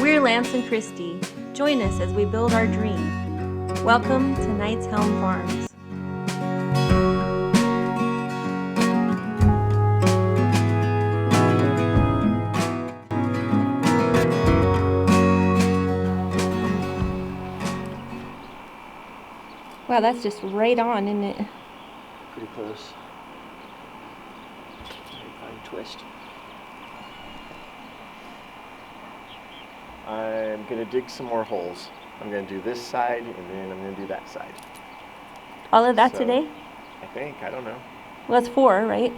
We're Lance and Christy. Join us as we build our dream. Welcome to Knight's Helm Farms. Wow, that's just right on, isn't it? Pretty close. Very fine twist. I'm going to dig some more holes. I'm going to do this side and then I'm going to do that side. All of that today? I think. I don't know. Well, it's 4, right?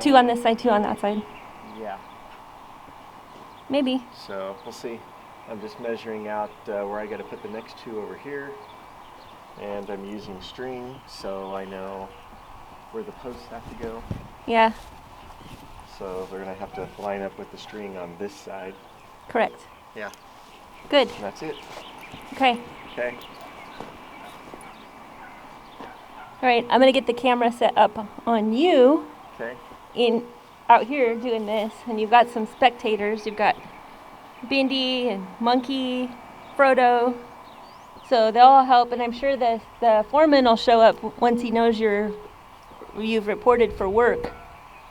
2 on this side, 2 on that side. Yeah. Maybe. So we'll see. I'm just measuring out where I got to put the next 2 over here. And I'm using string so I know where the posts have to go. Yeah. So they're going to have to line up with the string on this side. Correct. Yeah. Good. And that's it. Okay. Okay. All right, I'm gonna get the camera set up on you. Okay. Out here doing this, and you've got some spectators. You've got Bindi and Monkey, Frodo. So they'll all help, and I'm sure the foreman will show up once he knows you've reported for work.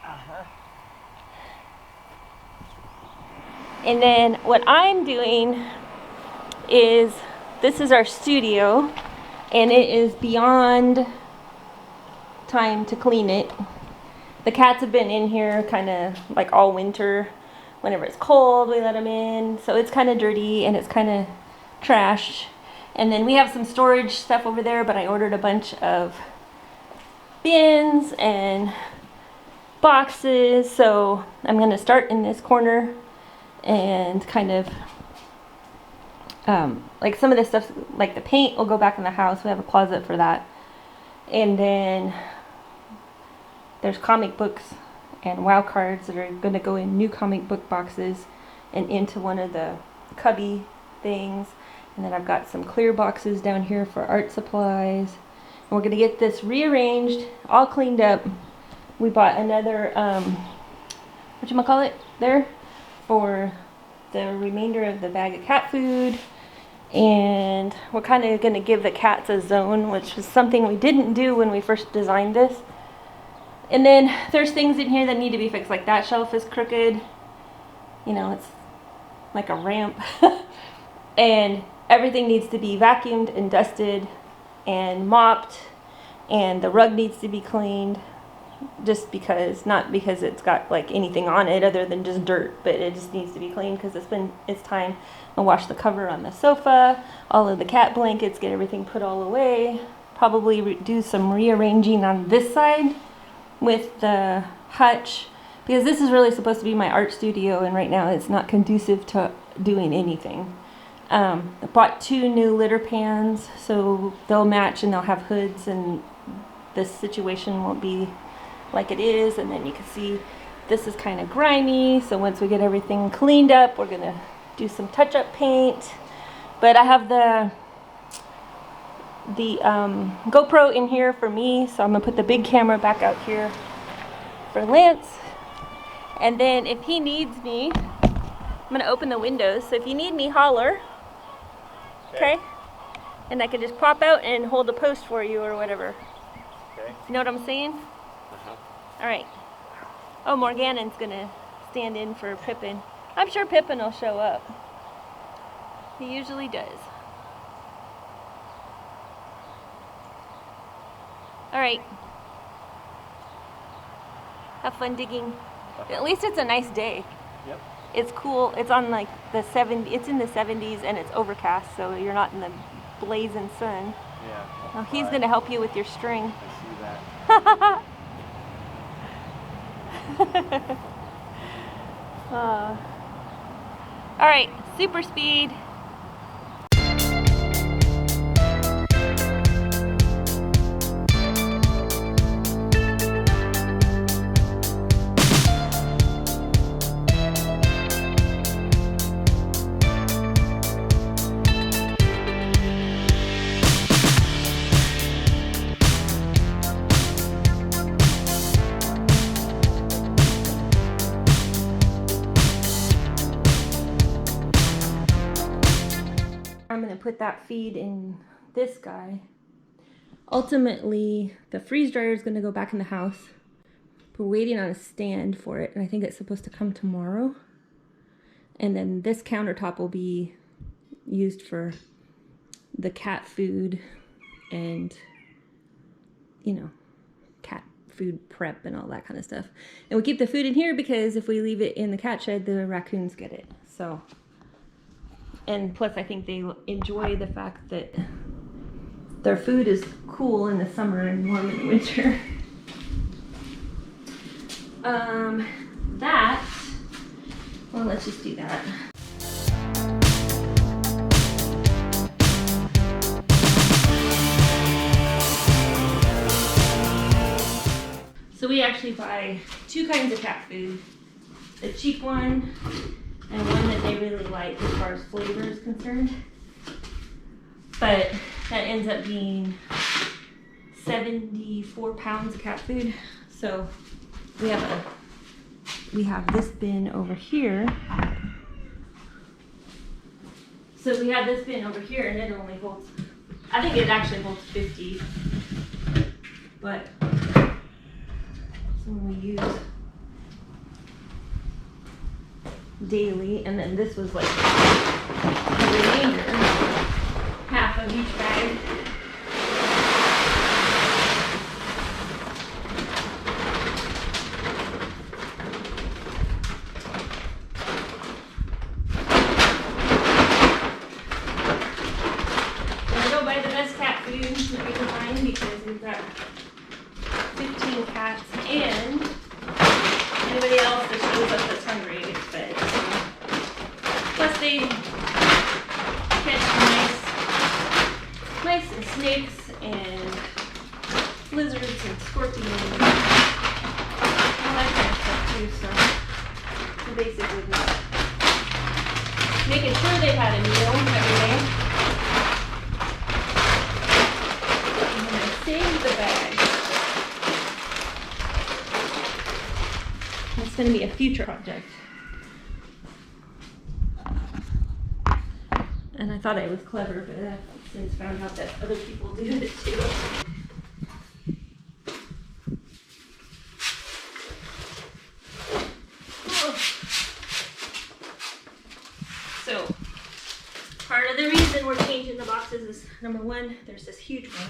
Uh-huh. And then what I'm doing is, this is our studio, and it is beyond time to clean it. The cats have been in here kind of like all winter. Whenever it's cold, we let them in. So it's kind of dirty and it's kind of trashed. And then we have some storage stuff over there, but I ordered a bunch of bins and boxes. So I'm going to start in this corner and kind of like some of this stuff, like the paint will go back in the house. We have a closet for that. And then there's comic books and WoW cards that are going to go in new comic book boxes and into one of the cubby things. And then I've got some clear boxes down here for art supplies. And we're going to get this rearranged, all cleaned up. We bought another, whatchamacallit there for the remainder of the bag of cat food. And we're kind of going to give the cats a zone, which was something we didn't do when we first designed this. And then there's things in here that need to be fixed, like that shelf is crooked. You know, it's like a ramp. And everything needs to be vacuumed and dusted and mopped. And the rug needs to be cleaned. Just because, not because it's got like anything on it other than just dirt, but it just needs to be cleaned because it's time. I'll wash the cover on the sofa, all of the cat blankets, get everything put all away. Probably do some rearranging on this side with the hutch, because this is really supposed to be my art studio, and right now it's not conducive to doing anything. I bought 2 new litter pans, so they'll match and they'll have hoods, and this situation won't be like it is. And then you can see this is kind of grimy, so once we get everything cleaned up, we're gonna do some touch-up paint. But I have the GoPro in here for me, so I'm gonna put the big camera back out here for Lance. And then if he needs me, I'm gonna open the windows, so if you need me, holler. Okay? And I can just pop out and hold a post for you or whatever. Okay. You know what I'm saying? All right. Oh, Morgannon's gonna stand in for Pippin. I'm sure Pippin will show up. He usually does. All right. Have fun digging. At least it's a nice day. Yep. It's cool. It's on like the 70. It's in the 70s and it's overcast, so you're not in the blazing sun. Yeah. Now he's gonna help you with your string. I see that. All right, super speed. I'm going to put that feed in this guy. Ultimately, the freeze dryer is going to go back in the house. We're waiting on a stand for it, and I think it's supposed to come tomorrow. And then this countertop will be used for the cat food and, you know, cat food prep and all that kind of stuff. And we keep the food in here because if we leave it in the cat shed, the raccoons get it. So, and plus I think they enjoy the fact that their food is cool in the summer and warm in the winter. Well, let's just do that. So we actually buy two kinds of cat food. The cheap one and one that they really like as far as flavor is concerned. But that ends up being 74 pounds of cat food. So we have this bin over here. So we have this bin over here and it only holds, I think it actually holds 50. But so when we use daily, and then this was like the remainder, half of each bag. And we go buy the best cat food that we can find because we've got 15 cats and anybody else that shows up that's hungry gets fed. Plus they catch mice and snakes and lizards and scorpions and all that kind of stuff too. So basically making sure they've had a meal every day. And then I save the bag. It's going to be a future project. And I thought I was clever, but I've since found out that other people do it too. So, part of the reason we're changing the boxes is, number one, there's this huge one.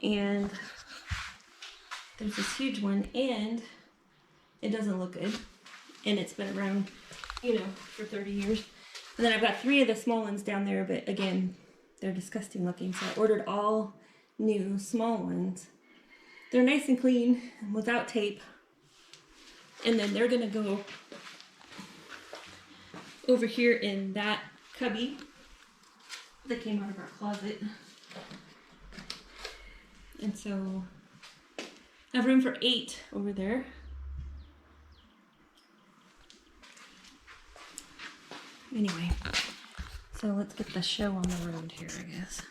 And there's this huge one, and it doesn't look good. And it's been around, for 30 years. And then I've got 3 of the small ones down there, but again, they're disgusting looking. So I ordered all new small ones. They're nice and clean, without tape. And then they're gonna go over here in that cubby that came out of our closet. And so I have room for 8 over there. Anyway, so let's get the show on the road here, I guess.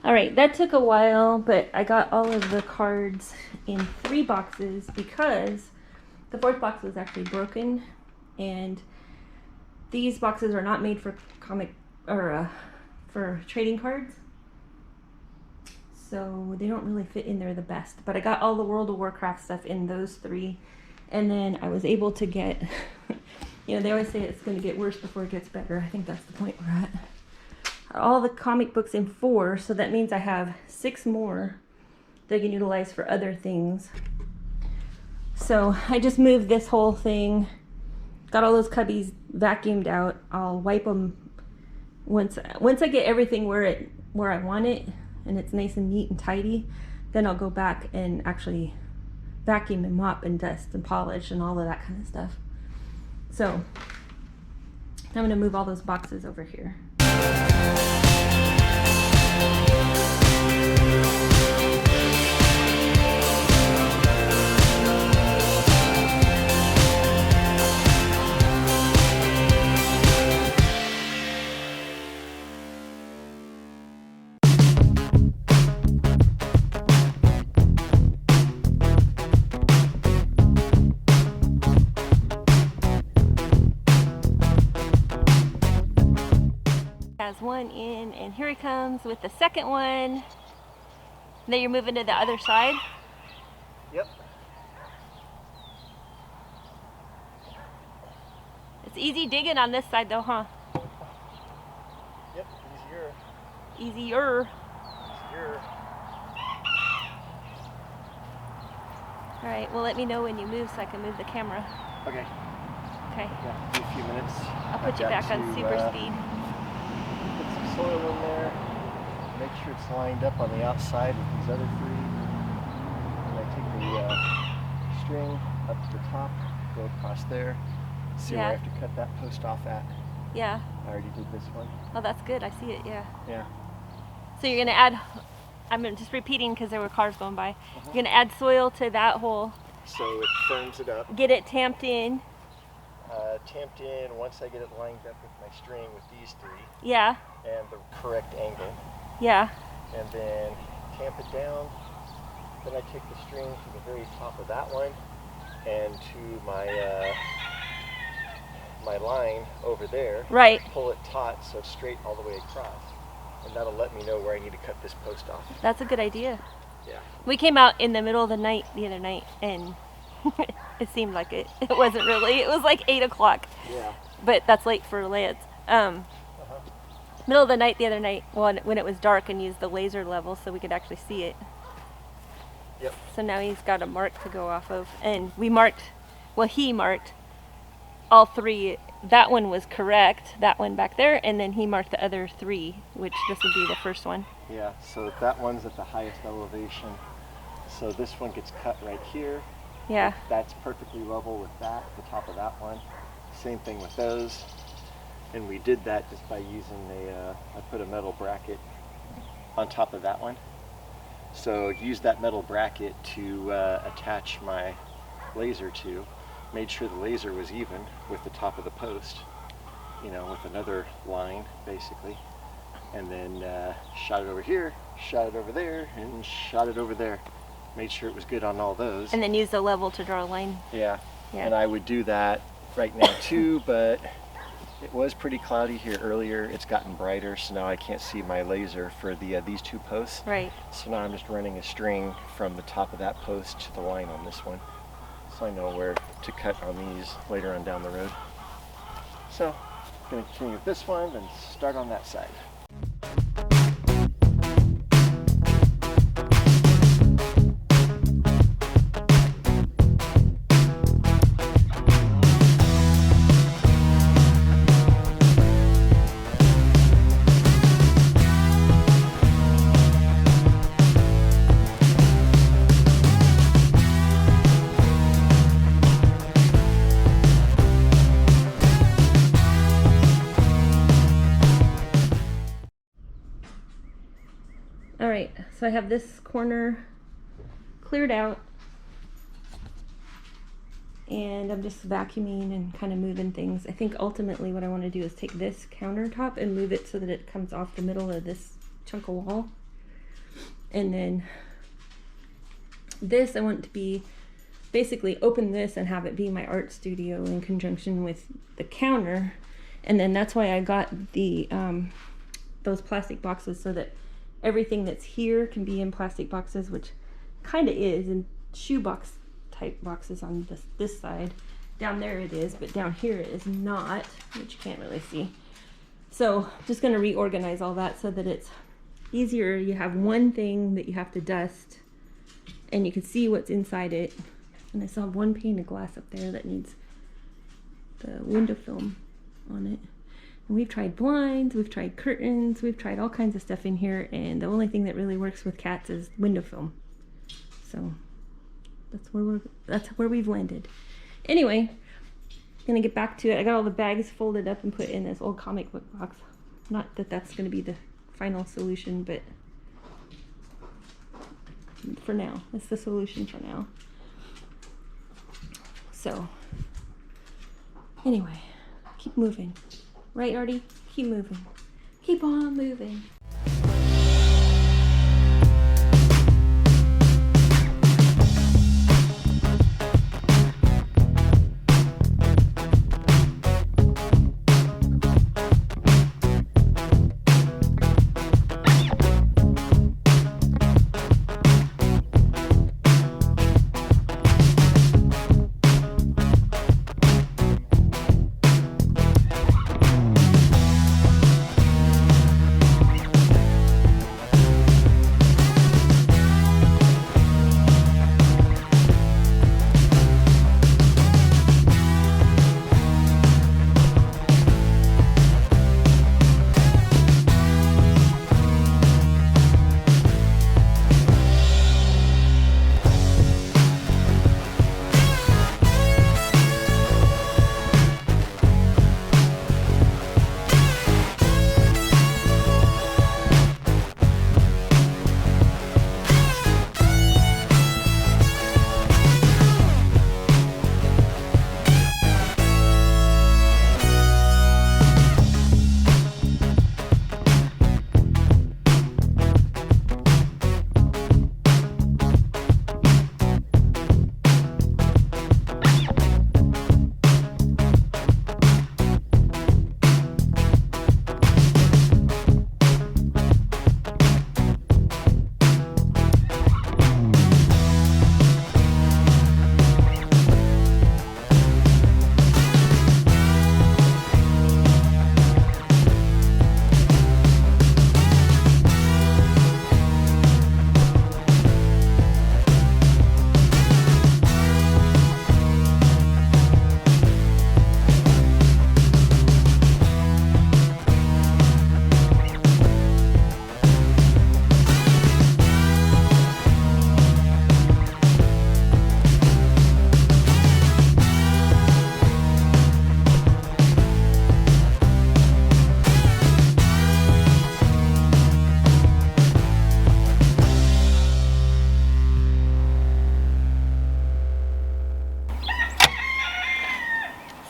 All right, that took a while, but I got all of the cards in 3 boxes because the 4th box was actually broken, and these boxes are not made for comic or for trading cards, so they don't really fit in there the best. But I got all the World of Warcraft stuff in those 3, and then I was able to get, you know, they always say it's going to get worse before it gets better. I think that's the point we're at. All the comic books in 4, so that means I have 6 more that I can utilize for other things. So I just moved this whole thing, got all those cubbies vacuumed out. I'll wipe them once I get everything where I want it and it's nice and neat and tidy. Then I'll go back and actually vacuum and mop and dust and polish and all of that kind of stuff. So I'm going to move all those boxes over here. Has one in, and here he comes with the second one. Now you're moving to the other side? Yep. It's easy digging on this side though, huh? Yep, easier. Easier. Easier. Alright, well let me know when you move so I can move the camera. Okay. Okay. Yeah, in a few minutes. I'll put you back on super speed. Put some soil in there. Make sure it's lined up on the outside with these other 3. And I take the string up to the top, go across there. See where I have to cut that post off at. Yeah. I already did this one. Oh, that's good. I see it, yeah. Yeah. So you're going to add, I'm just repeating because there were cars going by. You're going to add soil to that hole. So it firms it up. Get it tamped in. Tamped in once I get it lined up with my string with these 3. Yeah. And the correct angle. Yeah. And then tamp it down. Then I take the string to the very top of that one and to my my line over there. Right. Pull it taut so it's straight all the way across. And that'll let me know where I need to cut this post off. That's a good idea. Yeah. We came out in the middle of the night the other night, and it seemed like it. It wasn't really. It was like 8 o'clock. Yeah. But that's late for Lance. Middle of the night the other night, when it was dark, and used the laser level so we could actually see it. Yep. So now he's got a mark to go off of, and we marked. Well, he marked all 3. That one was correct. That one back there, and then he marked the other 3, which this would be the first one. Yeah. So that one's at the highest elevation. So this one gets cut right here. Yeah. That's perfectly level with that, the top of that one. Same thing with those. And we did that just by using I put a metal bracket on top of that one. So use that metal bracket to attach my laser to. Made sure the laser was even with the top of the post, you know, with another line basically. And then shot it over here, shot it over there, and shot it over there. Made sure it was good on all those. And then use the level to draw a line. Yeah. Yeah. And I would do that right now too, but it was pretty cloudy here earlier. It's gotten brighter, so now I can't see my laser for these 2 posts. Right. So now I'm just running a string from the top of that post to the line on this one. So I know where to cut on these later on down the road. So I'm going to continue with this one and start on that side. Alright, so I have this corner cleared out, and I'm just vacuuming and kind of moving things. I think ultimately what I want to do is take this countertop and move it so that it comes off the middle of this chunk of wall, And then this I want to be basically open this and have it be my art studio in conjunction with the counter. And then that's why I got the those plastic boxes, so that everything that's here can be in plastic boxes, which kind of is in shoebox type boxes on this side. Down there it is, but down here it is not, which you can't really see. So I'm just going to reorganize all that so that it's easier. You have one thing that you have to dust and you can see what's inside it. And I still have one pane of glass up there that needs the window film on it. And we've tried blinds, we've tried curtains, we've tried all kinds of stuff in here, and the only thing that really works with cats is window film. So that's where we've landed. Anyway, gonna get back to it. I got all the bags folded up and put in this old comic book box. Not that that's gonna be the final solution, but for now, it's the solution for now. So anyway, keep moving. Right, Artie? Keep moving. Keep on moving.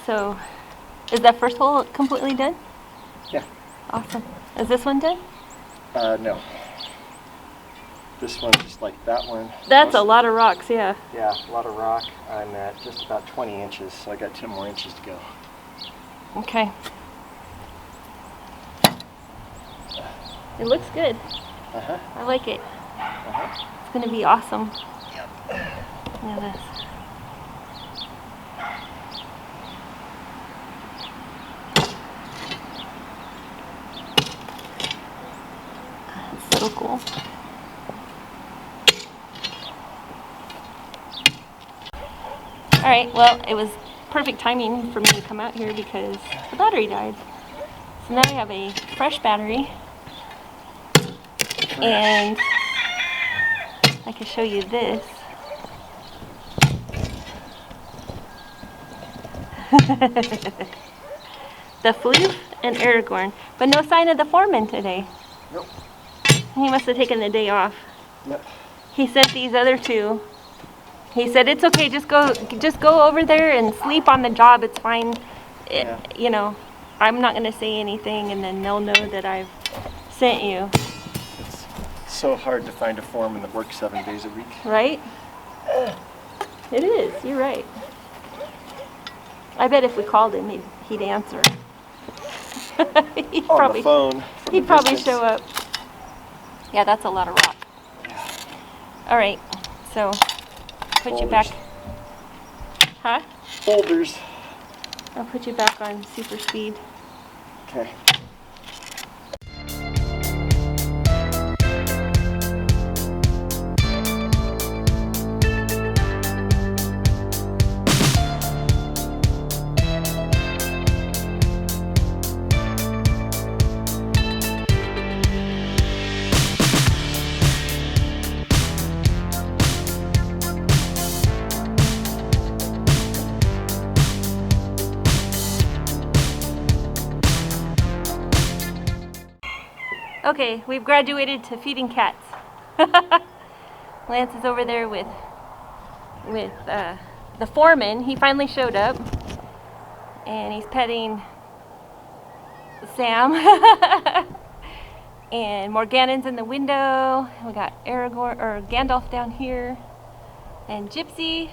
So, is that first hole completely done? Yeah. Awesome. Is this one done? No. This one's just like that one. That's a lot of rocks, yeah. Yeah, a lot of rock. I'm at just about 20 inches, so I got 10 more inches to go. Okay. It looks good. Uh-huh. I like it. Uh-huh. It's gonna be awesome. Yep. Look at this. That's so cool. Alright, well, it was perfect timing for me to come out here because the battery died. So now we have a fresh battery. And I can show you this. The Floof and Aragorn. But no sign of the foreman today. Nope. He must have taken the day off. Yep. He sent these other two. He said it's okay, just go over there and sleep on the job, it's fine. Yeah. You know, I'm not gonna say anything and then they'll know that I've sent you. It's so hard to find a foreman that works 7 days a week. Right? It is, you're right. I bet if we called him, he'd answer. he'd On probably, the phone. He'd probably show up. Yeah, that's a lot of rock. All right, so put you back. Huh? Boulders. I'll put you back on super speed. Okay. Okay, we've graduated to feeding cats. Lance is over there with the foreman. He finally showed up, and he's petting Sam. And Morgannon's in the window. We got Aragorn or Gandalf down here, and Gypsy.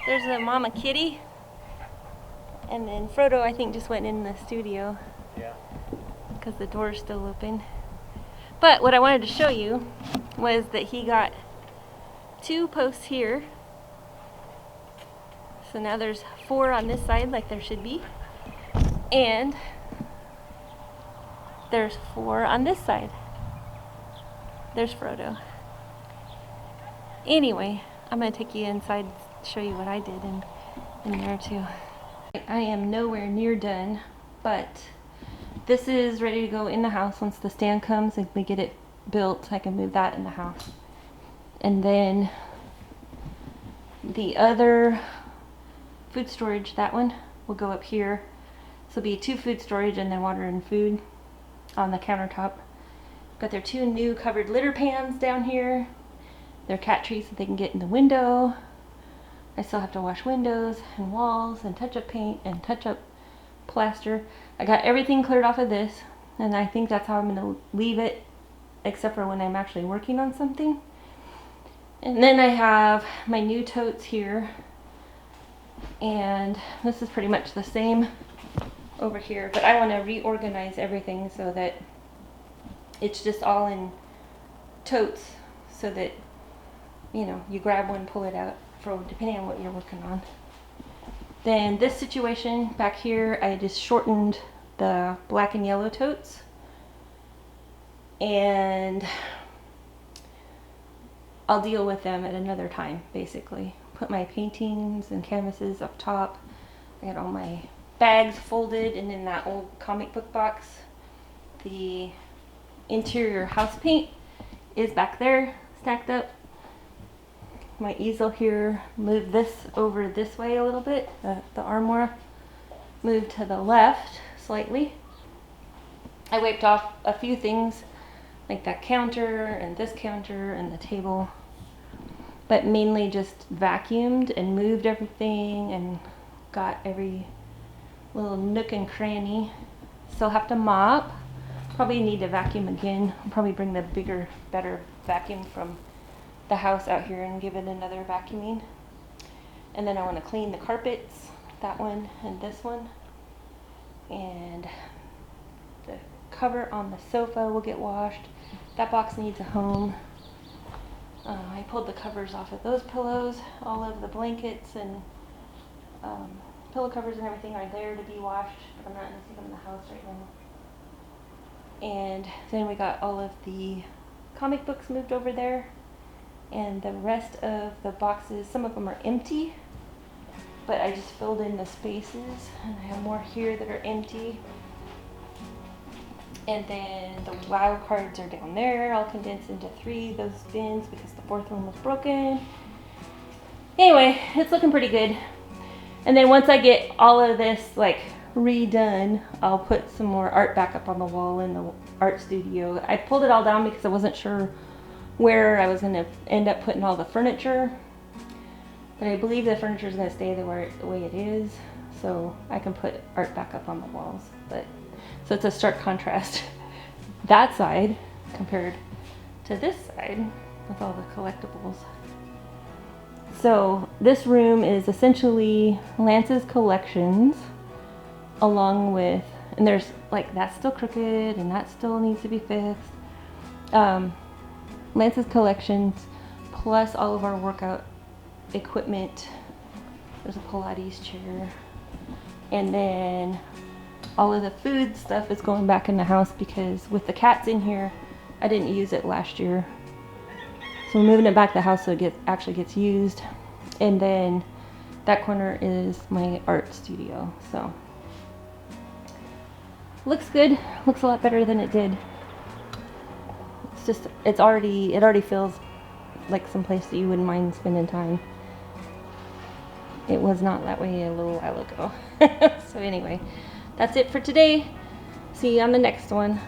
There's a mama kitty, and then Frodo, I think, just went in the studio. Yeah. Because the door's still open. But what I wanted to show you was that he got 2 posts here. So now there's 4 on this side like there should be. And there's 4 on this side. There's Frodo. Anyway, I'm going to take you inside to show you what I did in there too. I am nowhere near done, but this is ready to go in the house. Once the stand comes and we get it built, I can move that in the house. And then the other food storage, that one, will go up here. So it'll be 2 food storage and then water and food on the countertop. Got their 2 new covered litter pans down here. Their cat trees that they can get in the window. I still have to wash windows and walls and touch up paint and touch up plaster. I got everything cleared off of this, and I think that's how I'm going to leave it, except for when I'm actually working on something. And then I have my new totes here, and this is pretty much the same over here, but I want to reorganize everything so that it's just all in totes, so that, you know, you grab one, pull it out, for depending on what you're working on. Then this situation back here, I just shortened the black and yellow totes, and I'll deal with them at another time. Basically, put my paintings and canvases up top. I got all my bags folded, and in that old comic book box, the interior house paint is back there stacked up. My easel here, move this over this way a little bit, the armoire moved to the left slightly. I wiped off a few things like that counter and this counter and the table, but mainly just vacuumed and moved everything and got every little nook and cranny. Still have to mop, probably need to vacuum again. I'll probably bring the bigger, better vacuum from the house out here and give it another vacuuming. And then I want to clean the carpets, that one and this one, and the cover on the sofa will get washed. That box needs a home. I pulled the covers off of those pillows. All of the blankets and pillow covers and everything are there to be washed, but I'm not going to see them in the house right now. And then we got all of the comic books moved over there. And the rest of the boxes, some of them are empty, but I just filled in the spaces, and I have more here that are empty. And then the WoW cards are down there. I'll condense into 3 those bins because the 4th one was broken. Anyway, it's looking pretty good. And then once I get all of this like redone, I'll put some more art back up on the wall in the art studio. I pulled it all down because I wasn't sure where I was going to end up putting all the furniture, but I believe the furniture is going to stay the way it is, so I can put art back up on the walls. But so it's a stark contrast that side compared to this side with all the collectibles. So this room is essentially Lance's collections, along with, and there's like, that's still crooked and that still needs to be fixed. Lance's collections plus all of our workout equipment. There's a Pilates chair. And then all of the food stuff is going back in the house because with the cats in here, I didn't use it last year. So we're moving it back to the house so it actually gets used. And then that corner is my art studio. So looks good. Looks a lot better than it did. It's just, it already feels like some place that you wouldn't mind spending time. It was not that way a little while ago. So anyway, that's it for today. See you on the next one.